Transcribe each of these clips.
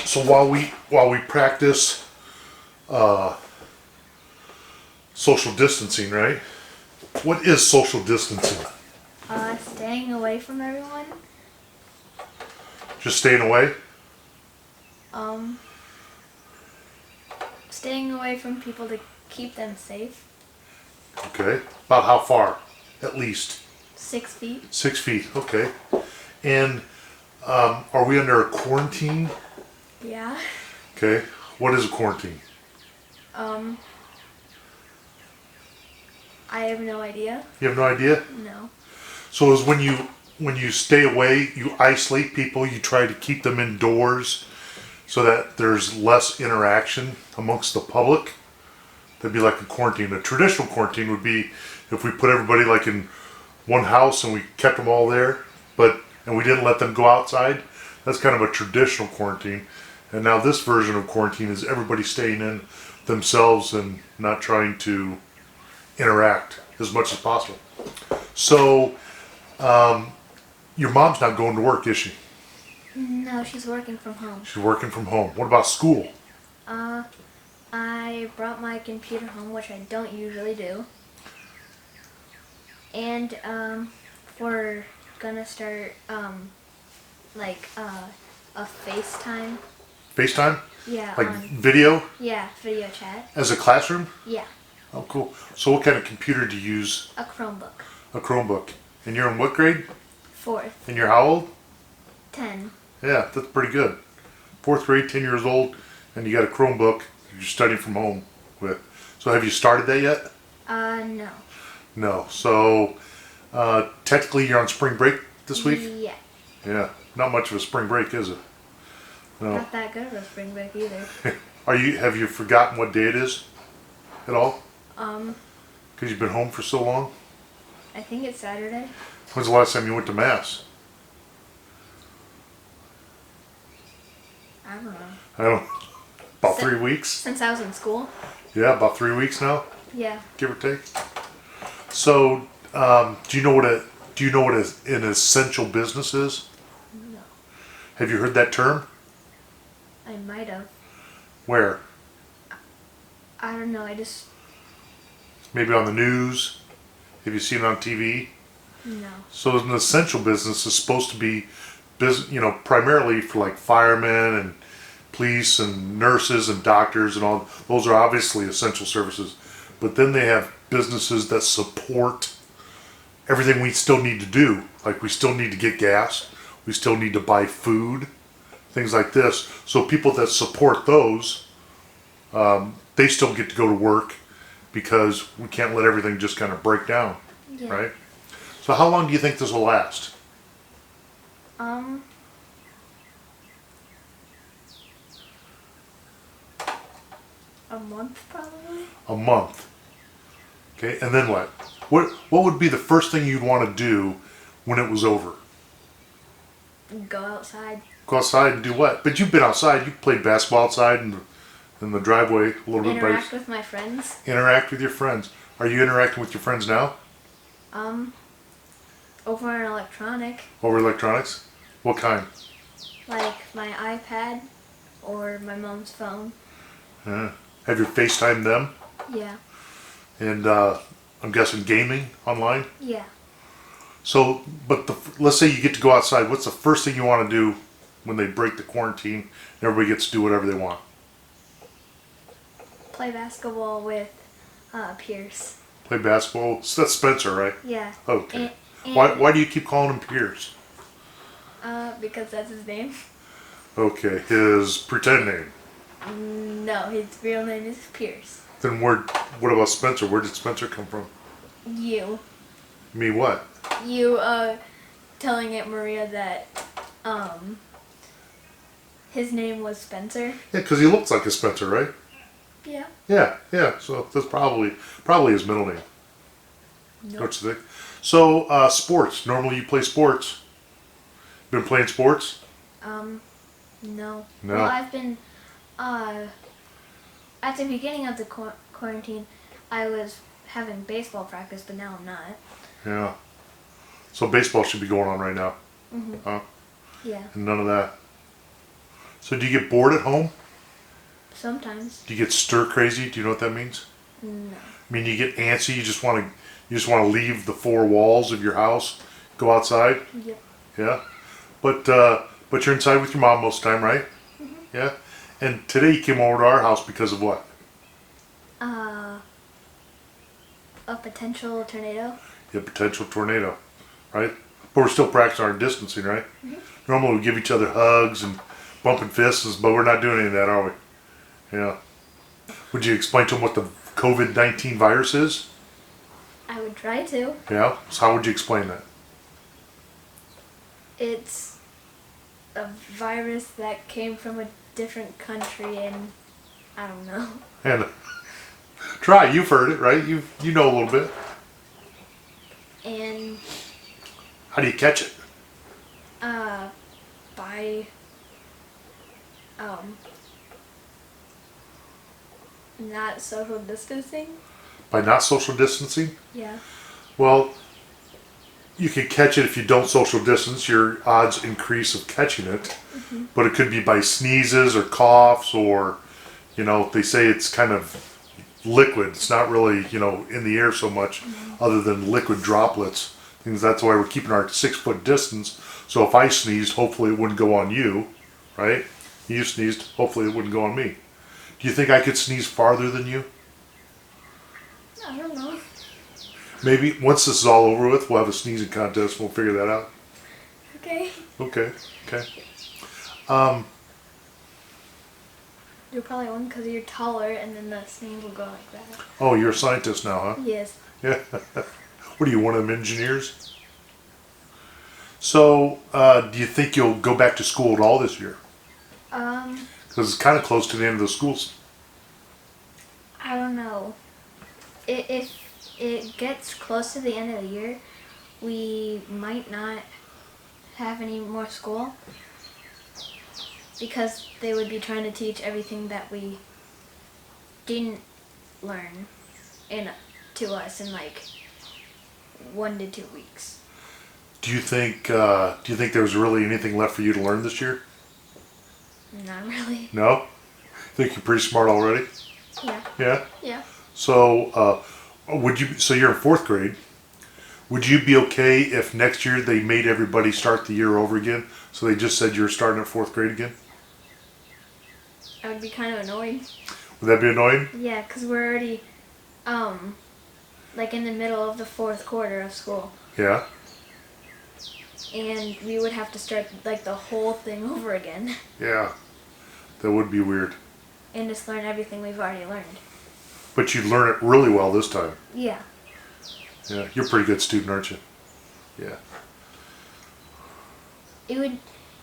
So while we practice social distancing, right? What is social distancing? Staying away from everyone. Just staying away? Staying away from people to keep them safe. Okay. About how far? At least 6 feet. 6 feet. Okay. And are we under a quarantine? Yeah. Okay. What is a quarantine? I have no idea. You have no idea? No. So is when you stay away, you isolate people, you try to keep them indoors so that there's less interaction amongst the public. That'd be like a quarantine. A traditional quarantine would be if we put everybody like in one house and we kept them all there, and we didn't let them go outside. That's kind of a traditional quarantine. And now this version of quarantine is everybody staying in themselves and not trying to interact as much as possible. So, your mom's not going to work, is she? No, she's working from home. She's working from home. What about school? I brought my computer home, which I don't usually do. And, we're gonna start, a FaceTime. FaceTime? Yeah. Like video? Yeah, video chat. As a classroom? Yeah. Oh, cool. So what kind of computer do you use? A Chromebook. A Chromebook. And you're in what grade? 4th. And you're how old? 10. Yeah, that's pretty good. 4th grade, 10 years old, and you got a Chromebook you're studying from home with. So have you started that yet? No. No. So technically you're on spring break this week? Yeah. Yeah. Not much of a spring break, is it? No. Not that good of a spring break either. Have you forgotten what day it is at all? Um, Because you've been home for so long? I think it's Saturday. When's the last time you went to Mass? I don't know. I don't about 3 weeks? Since I was in school? Yeah, about 3 weeks now, Yeah. give or take. So, do you know what an essential business is? No. Have you heard that term? I might have. Where? I don't know. I just... Maybe on the news? Have you seen it on TV? No. So an essential business is supposed to be, primarily for like firemen and police and nurses and doctors and all. Those are obviously essential services. But then they have businesses that support everything we still need to do. Like we still need to get gas. We still need to buy food. Things like this. So people that support those, they still get to go to work because we can't let everything just kind of break down. Yeah. Right? So how long do you think this will last? A month probably. A month. Okay, and then what? What would be the first thing you'd want to do when it was over? Go outside. Go outside and do what? But you've been outside. You played basketball outside in the driveway a little bit. Interact with my friends. Interact with your friends. Are you interacting with your friends now? Over an electronic. Over electronics? What kind? Like my iPad or my mom's phone. Have you FaceTimed them? Yeah. And I'm guessing gaming online? Yeah. So, but let's say you get to go outside. What's the first thing you want to do when they break the quarantine and everybody gets to do whatever they want? Play basketball with Pierce. Play basketball? So that's Spencer, right? Yeah. Okay. And Why do you keep calling him Pierce? because that's his name. Okay, his pretend name. No, his real name is Pierce. Then what about Spencer? Where did Spencer come from? You. Me what? You, telling Aunt Maria that, his name was Spencer. Yeah, because he looks like a Spencer, right? Yeah. Yeah. So that's probably his middle name. Nope. Don't you think? So, sports. Normally you play sports. Been playing sports? No. No. Well, I've been, at the beginning of the quarantine, I was having baseball practice, but now I'm not. Yeah. So baseball should be going on right now. Mm-hmm. Huh? Yeah. And none of that. So do you get bored at home? Sometimes. Do you get stir crazy? Do you know what that means? No. I mean, you get antsy. You just want to leave the four walls of your house, go outside. Yep. Yeah, but you're inside with your mom most of the time, right? Mm-hmm. Yeah. And today you came over to our house because of what? A potential tornado. Yeah, potential tornado, right? But we're still practicing our distancing, right? Mm-hmm. Normally we give each other hugs and bumping fists, but we're not doing any of that, are we? Yeah. Would you explain to them what the COVID-19 virus is? I would try to. Yeah. So how would you explain that? It's a virus that came from a different country, and I don't know. And try. You've heard it, right? You know a little bit. And How do you catch it? by not social distancing. By not social distancing? Yeah. Well, you can catch it if you don't social distance. Your odds increase of catching it. Mm-hmm. But it could be by sneezes or coughs or, they say it's kind of liquid. It's not really, in the air so much other than liquid droplets. Things. That's why we're keeping our 6 foot distance. So if I sneezed, hopefully it wouldn't go on you, right? You sneezed, hopefully it wouldn't go on me. Do you think I could sneeze farther than you? I don't know. Maybe once this is all over with, we'll have a sneezing contest. We'll figure that out. Okay. Okay. You're probably one because you're taller, and then the sneeze will go like that. Oh, you're a scientist now, huh? Yes. Yeah. What are you, one of them engineers? So, do you think you'll go back to school at all this year? Because it's kind of close to the end of the schools. I don't know. If it gets close to the end of the year, we might not have any more school because they would be trying to teach everything that we didn't learn to us in like 1 to 2 weeks. Do you think there's really anything left for you to learn this year? Not really. No? Think you're pretty smart already? Yeah. Yeah? Yeah. So, so you're in 4th grade. Would you be okay if next year they made everybody start the year over again? So they just said you're starting at 4th grade again? I would be kind of annoyed. Would that be annoying? Yeah, because we're already, like in the middle of the 4th quarter of school. Yeah. And we would have to start like the whole thing over again. Yeah. That would be weird. And just learn everything we've already learned. But you'd learn it really well this time. Yeah. Yeah. You're a pretty good student, aren't you? Yeah. It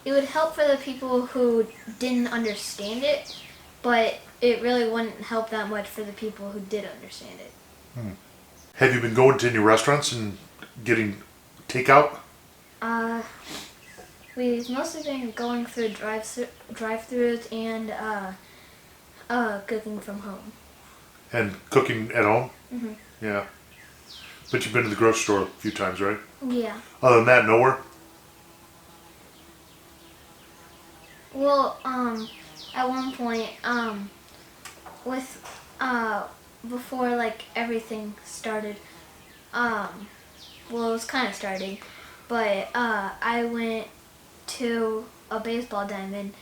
would help for the people who didn't understand it, but it really wouldn't help that much for the people who did understand it. Have you been going to any restaurants and getting takeout? We've mostly been going through drive-thrus and cooking from home. And cooking at home? Mhm. Yeah. But you've been to the grocery store a few times, right? Yeah. Other than that, nowhere? Well, at one point, before like everything started, well, it was kind of starting, but I went to a baseball diamond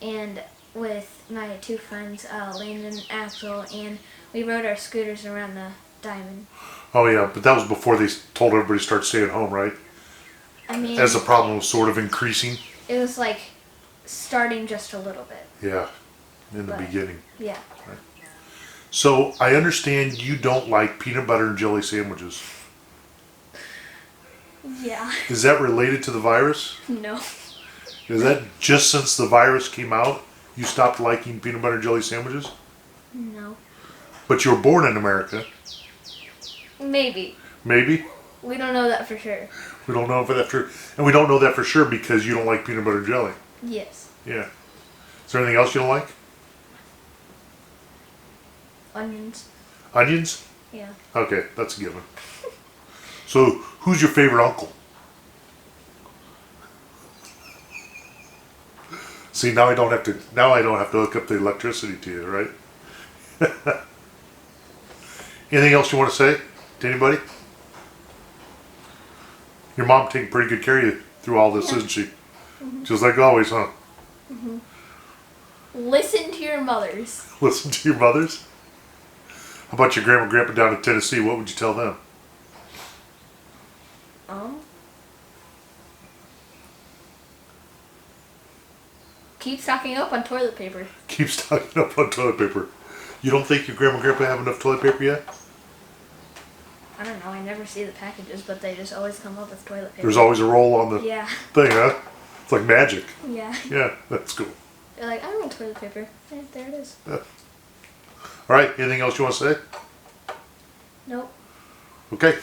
and with my 2 friends, Landon and Axel, and we rode our scooters around the diamond. Oh, yeah. But that was before they told everybody to start staying home, right? I mean, As the problem was sort of increasing. it was like starting just a little bit. Yeah. In the But- beginning. Yeah. So I understand you don't like peanut butter and jelly sandwiches. Yeah. Is that related to the virus? No. Is that just since the virus came out, you stopped liking peanut butter and jelly sandwiches? No. But you were born in America. Maybe. Maybe? We don't know that for sure. We don't know if that's true. And we don't know that for sure because you don't like peanut butter and jelly. Yes. Yeah. Is there anything else you don't like? Onions. Onions? Yeah. Okay, that's a given. So, who's your favorite uncle? See, now I don't have to. Now I don't have to hook up the electricity to you, right? Anything else you want to say to anybody? Your mom taking pretty good care of you through all this, isn't she? Just like always, huh? Listen to your mothers. Listen to your mothers. How about your grandma and grandpa down in Tennessee? What would you tell them? Keep stocking up on toilet paper. Keep stocking up on toilet paper. You don't think your grandma and grandpa have enough toilet paper yet? I don't know. I never see the packages, but they just always come up with toilet paper. There's always a roll on the thing, huh? It's like magic. Yeah. Yeah, that's cool. They're like, I don't want toilet paper. There it is. Yeah. All right, anything else you want to say? Nope. Okay.